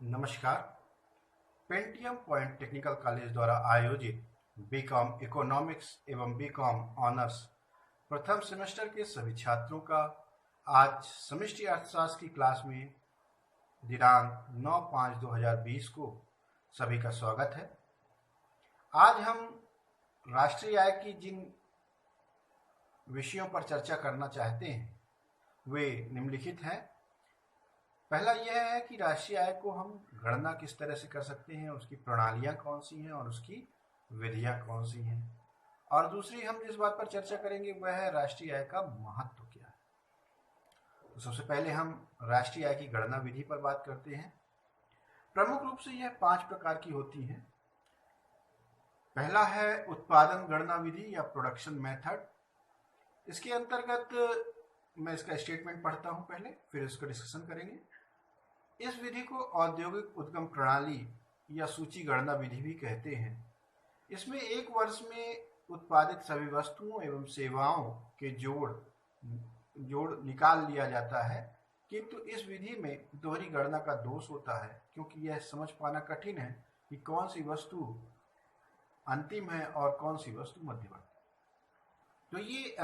नमस्कार। Pentium point technical college द्वारा आयोजित बीकॉम इकोनॉमिक्स एवं बीकॉम ऑनर्स प्रथम सेमेस्टर के सभी छात्रों का आज समष्टि अर्थशास्त्र की क्लास में दिनांक 9/5/2020 को सभी का स्वागत है। आज हम राष्ट्रीय आय की जिन विषयों पर चर्चा करना चाहते हैं वे निम्नलिखित हैं। पहला यह है कि राष्ट्रीय आय को हम गणना किस तरह से कर सकते हैं, उसकी प्रणालियां कौन सी हैं और उसकी विधियां कौन सी हैं। और दूसरी हम जिस बात पर चर्चा करेंगे वह है राष्ट्रीय आय का महत्व क्या है। तो सबसे पहले हम राष्ट्रीय आय की गणना विधि पर बात करते हैं। प्रमुख रूप से यह 5 प्रकार की होती है। पहला है उत्पादन गणना विधि या प्रोडक्शन मेथड। इसके अंतर्गत मैं इसका स्टेटमेंट पढ़ता हूं पहले, फिर इसको डिस्कशन करेंगे। इस विधि को औद्योगिक उद्गम प्रणाली या सूची गणना विधि भी कहते हैं। इसमें एक वर्ष में उत्पादित सभी वस्तुओं एवं सेवाओं के जोड़ निकाल लिया जाता है, किंतु इस विधि में दोहरी गणना का दोष होता है, क्योंकि यह समझ पाना कठिन है कि कौन सी वस्तु अंतिम है और कौन सी वस्तु मध्यवर्ती। तो ये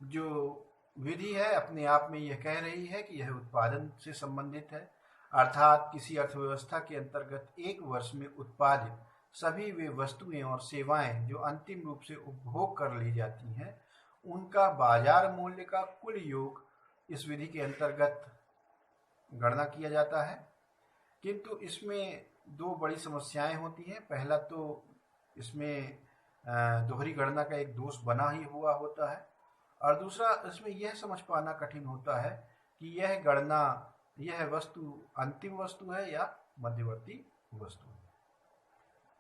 जो विधि है अपने आप में यह कह रही है कि यह उत्पादन से संबंधित है, अर्थात किसी अर्थव्यवस्था के अंतर्गत एक वर्ष में उत्पादित सभी वे वस्तुएं और सेवाएं जो अंतिम रूप से उपभोग कर ली जाती हैं, उनका बाजार मूल्य का कुल योग इस विधि के अंतर्गत गणना किया जाता है। किंतु इसमें 2 बड़ी समस्याएं होती हैं। पहला तो इसमें दोहरी गणना का एक दोष बना ही हुआ होता है, और दूसरा इसमें यह समझ पाना कठिन होता है कि यह वस्तु अंतिम वस्तु है या मध्यवर्ती वस्तु है।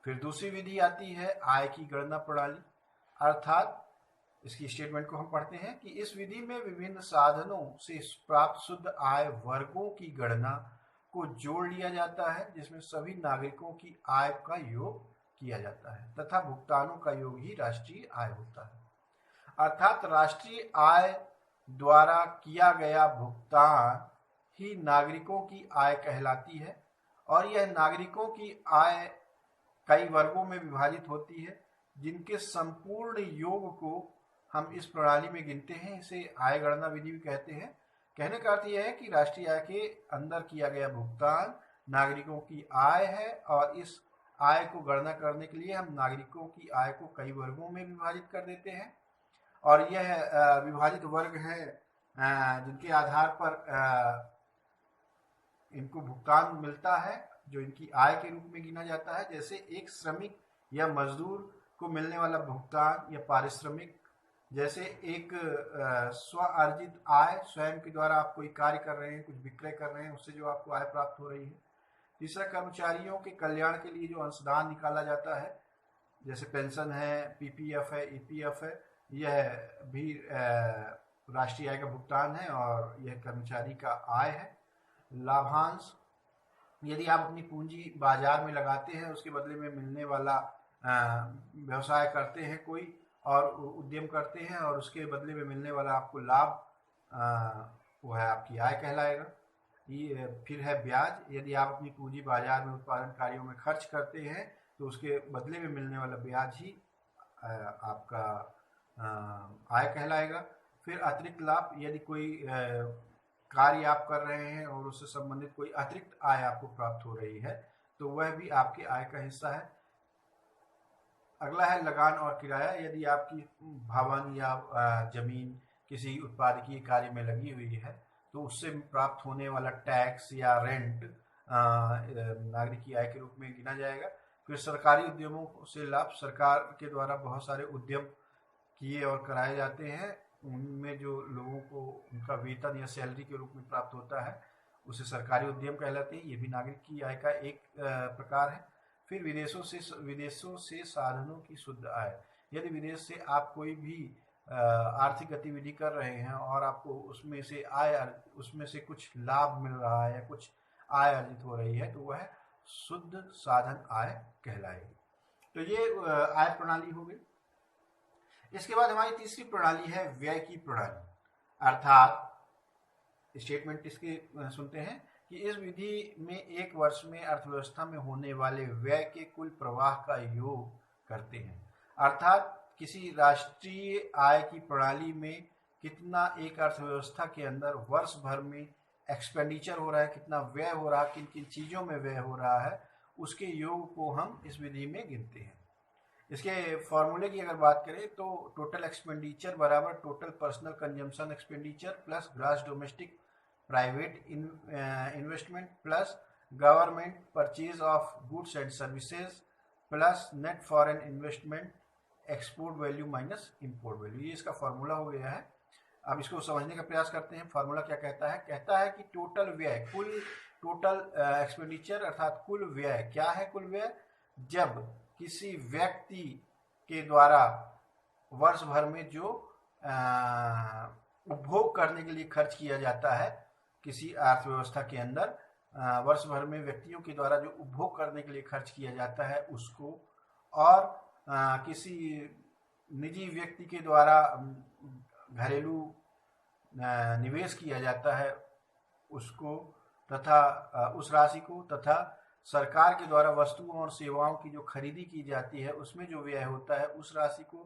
फिर दूसरी विधि आती है आय की गणना प्रणाली, अर्थात इसकी स्टेटमेंट को हम पढ़ते हैं कि इस विधि में विभिन्न साधनों से प्राप्त शुद्ध आय वर्गों की गणना को जोड़ लिया जाता है, जिसमें सभी नागरिकों की आय का योग किया जाता है तथा भुगतानों का योग ही राष्ट्रीय आय होता है। अर्थात राष्ट्रीय आय द्वारा किया गया भुगतान ही नागरिकों की आय कहलाती है, और यह नागरिकों की आय कई वर्गों में विभाजित होती है, जिनके संपूर्ण योग को हम इस प्रणाली में गिनते हैं। इसे आय गणना विधि भी कहते हैं। कहने का अर्थ यह है कि राष्ट्रीय आय के अंदर किया गया भुगतान नागरिकों की आय है, और इस आय को गणना करने के लिए हम नागरिकों की आय को कई वर्गों में विभाजित कर देते हैं, और यह विभाजित वर्ग है जिनके आधार पर इनको भुगतान मिलता है, जो इनकी आय के रूप में गिना जाता है। जैसे एक श्रमिक या मजदूर को मिलने वाला भुगतान या पारिश्रमिक, जैसे एक स्व अर्जित आय, स्वयं के द्वारा आप कोई कार्य कर रहे हैं, कुछ विक्रय कर रहे हैं, उससे जो आपको आय प्राप्त हो रही है। तीसरा, कर्मचारियों के कल्याण के लिए जो अंशदान निकाला जाता है, जैसे पेंशन है, पीपीएफ है, ईपीएफ है, यह भी राष्ट्रीय आय का भुगतान है और यह कर्मचारी का आय है। लाभांश, यदि आप अपनी पूंजी बाजार में लगाते हैं, उसके बदले में मिलने वाला व्यवसाय करते हैं कोई और उद्यम करते हैं, और उसके बदले में मिलने वाला आपको लाभ, वो है आपकी आय कहलाएगा। ये फिर है ब्याज, यदि आप अपनी पूंजी बाजार में उत्पादन कार्यों में खर्च करते हैं तो उसके बदले में मिलने वाला ब्याज ही आपका आय कहलाएगा। फिर अतिरिक्त लाभ, यदि कोई कार्य आप कर रहे हैं और उससे संबंधित कोई अतिरिक्त आय आपको प्राप्त हो रही है तो वह भी आपके आय का हिस्सा है। अगला है लगान और किराया, यदि आपकी भवन या जमीन किसी उत्पादकीय कार्य में लगी हुई है तो उससे प्राप्त होने वाला टैक्स या रेंट नागरिक की आय के रूप में गिना जाएगा। फिर सरकारी उद्यमों से लाभ, सरकार के द्वारा बहुत सारे उद्यम किए और कराए जाते हैं, उनमें जो लोगों को उनका वेतन या सैलरी के रूप में प्राप्त होता है उसे सरकारी उद्यम कहलाते हैं। ये भी नागरिक की आय का एक प्रकार है। फिर विदेशों से साधनों की शुद्ध आय, यदि विदेश से आप कोई भी आर्थिक गतिविधि कर रहे हैं और आपको उसमें से कुछ लाभ मिल रहा है या कुछ आय अर्जित हो रही है तो वह शुद्ध साधन आय कहलाएगी। तो ये आय प्रणाली हो गई। इसके बाद हमारी तीसरी प्रणाली है व्यय की प्रणाली, अर्थात स्टेटमेंट इसके सुनते हैं कि इस विधि में एक वर्ष में अर्थव्यवस्था में होने वाले व्यय के कुल प्रवाह का योग करते हैं। अर्थात किसी राष्ट्रीय आय की प्रणाली में कितना एक अर्थव्यवस्था के अंदर वर्ष भर में एक्सपेंडिचर हो रहा है, कितना व्यय हो रहा है, किन किन चीज़ों में व्यय हो रहा है, उसके योग को हम इस विधि में गिनते हैं। इसके फॉर्मूले की अगर बात करें तो टोटल एक्सपेंडिचर बराबर total personal consumption expenditure plus gross domestic private investment plus government purchase of goods and services plus net foreign investment export value minus import value. ये इसका फॉर्मूला हो गया है। अब इसको समझने का प्रयास करते हैं। फॉर्मूला क्या कहता है? कहता है कि टोटल व्यय, कुल टोटल एक्सपेंडिचर अर्थात कुल व्यय। क्या है कुल व्यय? जब किसी व्यक्ति के द्वारा वर्ष भर में जो उपभोग करने के लिए खर्च किया जाता है, किसी अर्थव्यवस्था के अंदर वर्ष भर में व्यक्तियों के द्वारा जो उपभोग करने के लिए खर्च किया जाता है उसको, और किसी निजी व्यक्ति के द्वारा घरेलू निवेश किया जाता है उसको, तथा उस राशि को, तथा सरकार के द्वारा वस्तुओं और सेवाओं की जो खरीदी की जाती है उसमें जो व्यय होता है उस राशि को,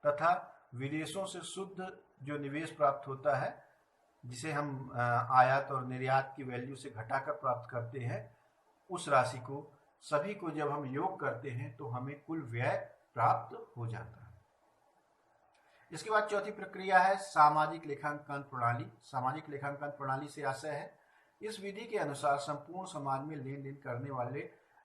तथा विदेशों से शुद्ध जो निवेश प्राप्त होता है जिसे हम आयात और निर्यात की वैल्यू से घटाकर प्राप्त करते हैं उस राशि को, सभी को जब हम योग करते हैं तो हमें कुल व्यय प्राप्त हो जाता है। इसके बाद चौथी प्रक्रिया है सामाजिक लेखांकन प्रणाली। सामाजिक लेखांकन प्रणाली से आशय है इस विधि के अनुसार संपूर्ण समाज में लेन देन करने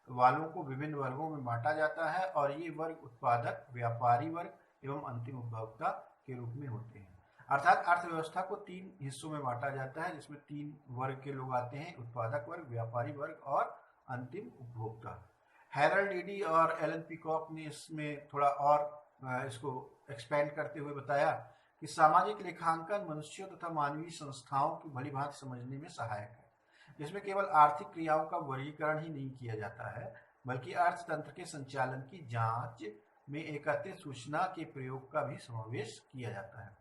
वालों को विभिन्न वर्गों में बांटा जाता है और ये वर्ग उत्पादक, व्यापारी वर्ग एवं अंतिम उपभोक्ता के रूप में होते हैं। अर्थात अर्थव्यवस्था को 3 हिस्सों में बांटा जाता है जिसमें 3 वर्ग के लोग आते हैं, उत्पादक वर्ग, व्यापारी वर्ग और अंतिम उपभोक्ता। हैरल्ड एडी और एलन पीकॉक ने इसमें थोड़ा और इसको एक्सपेंड करते हुए बताया कि सामाजिक लेखांकन मनुष्यों तथा मानवीय संस्थाओं की भली भांति समझने में सहायक है। इसमें केवल आर्थिक क्रियाओं का वर्गीकरण ही नहीं किया जाता है बल्कि अर्थतंत्र के संचालन की जांच में एकत्रित सूचना के प्रयोग का भी समावेश किया जाता है।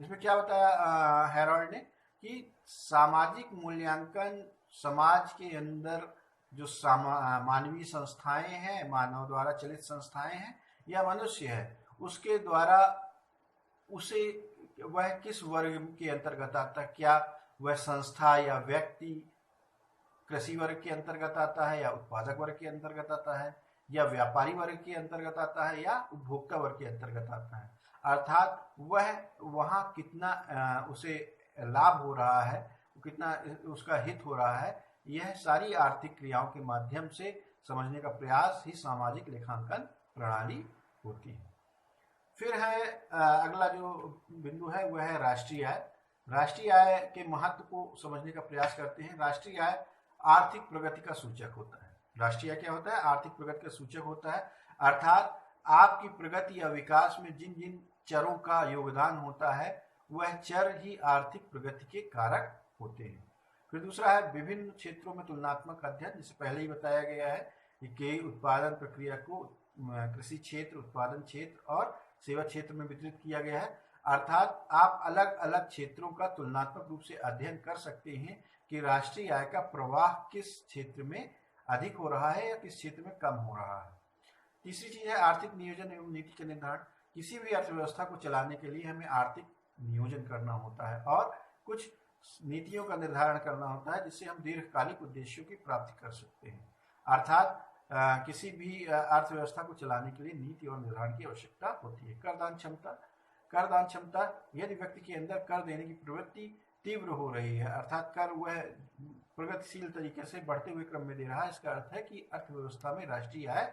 इसमें क्या बताया हैरल्ड ने कि सामाजिक मूल्यांकन समाज के अंदर जो मानवीय संस्थाएं हैं, मानव द्वारा चलित संस्थाएं हैं या मनुष्य है, उसके द्वारा उसे वह किस वर्ग के अंतर्गत आता है, क्या वह संस्था या व्यक्ति कृषि वर्ग के अंतर्गत आता है या उत्पादक वर्ग के अंतर्गत आता है या व्यापारी वर्ग के अंतर्गत आता है या उपभोक्ता वर्ग के अंतर्गत आता है। अर्थात वह वहाँ कितना उसे लाभ हो रहा है, कितना उसका हित हो रहा है, यह सारी आर्थिक क्रियाओं के माध्यम से समझने का प्रयास ही सामाजिक लेखांकन प्रणाली होती है। फिर है अगला जो बिंदु है वह है राष्ट्रीय आय। राष्ट्रीय आय के महत्व को समझने का प्रयास करते हैं। राष्ट्रीय आय आर्थिक प्रगति का सूचक होता है। राष्ट्रीय आय क्या होता है? आर्थिक प्रगति का सूचक होता है। अर्थात आपकी प्रगति या विकास में जिन जिन चरों का योगदान होता है वह चर ही आर्थिक प्रगति के कारक होते हैं। फिर दूसरा है विभिन्न क्षेत्रों में तुलनात्मक अध्ययन। जिसे पहले ही बताया गया है कि कई उत्पादन प्रक्रिया को कृषि क्षेत्र, उत्पादन क्षेत्र और सेवा क्षेत्र में वितरित किया गया है। अर्थात आप अलग अलग क्षेत्रों का तुलनात्मक रूप से अध्ययन कर सकते हैं कि राष्ट्रीय आय का प्रवाह किस क्षेत्र में अधिक हो रहा है या किस क्षेत्र में कम हो रहा है। तीसरी चीज है आर्थिक नियोजन एवं नीति का निर्धारण। किसी भी अर्थव्यवस्था को चलाने के लिए हमें आर्थिक नियोजन करना होता है और कुछ नीतियों का निर्धारण करना होता है जिससे हम दीर्घकालिक उद्देश्यों की प्राप्ति कर सकते हैं। अर्थात किसी भी अर्थव्यवस्था को चलाने के लिए नीति और निर्धारण की आवश्यकता होती है। करदान क्षमता। करदान क्षमता यदि व्यक्ति के अंदर कर देने की प्रवृत्ति तीव्र हो रही है, अर्थात कर वह प्रगतिशील तरीके से बढ़ते हुए क्रम में दे रहा है, इसका अर्थ है कि अर्थव्यवस्था में राष्ट्रीय आय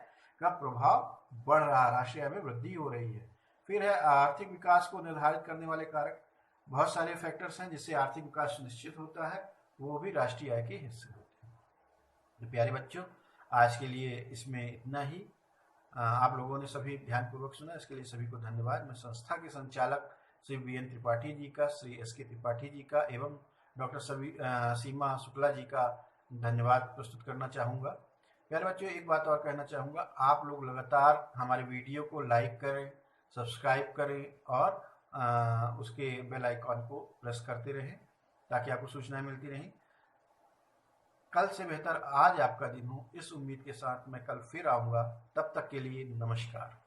का प्रभाव बढ़ रहा है, राष्ट्रीय आय में वृद्धि हो रही है। फिर है आर्थिक विकास को निर्धारित करने वाले कारक। बहुत सारे फैक्टर्स हैं जिससे आर्थिक विकास सुनिश्चित होता है, वो भी राष्ट्रीय आय के हिस्से होते हैं। तो प्यारे बच्चों, आज के लिए इसमें इतना ही। आप लोगों ने सभी ध्यानपूर्वक सुना, इसके लिए सभी को धन्यवाद। मैं संस्था के संचालक श्री BN त्रिपाठी जी का, श्री SK त्रिपाठी जी का एवं डॉक्टर सीमा शुक्ला जी का धन्यवाद प्रस्तुत करना चाहूँगा। प्यारे बच्चों, एक बात और कहना चाहूँगा, आप लोग लगातार हमारे वीडियो को लाइक करें, सब्सक्राइब करें और उसके बेल आइकॉन को प्रेस करते रहें ताकि आपको सूचनाएं मिलती रहें। कल से बेहतर आज आपका दिन हो, इस उम्मीद के साथ मैं कल फिर आऊंगा। तब तक के लिए नमस्कार।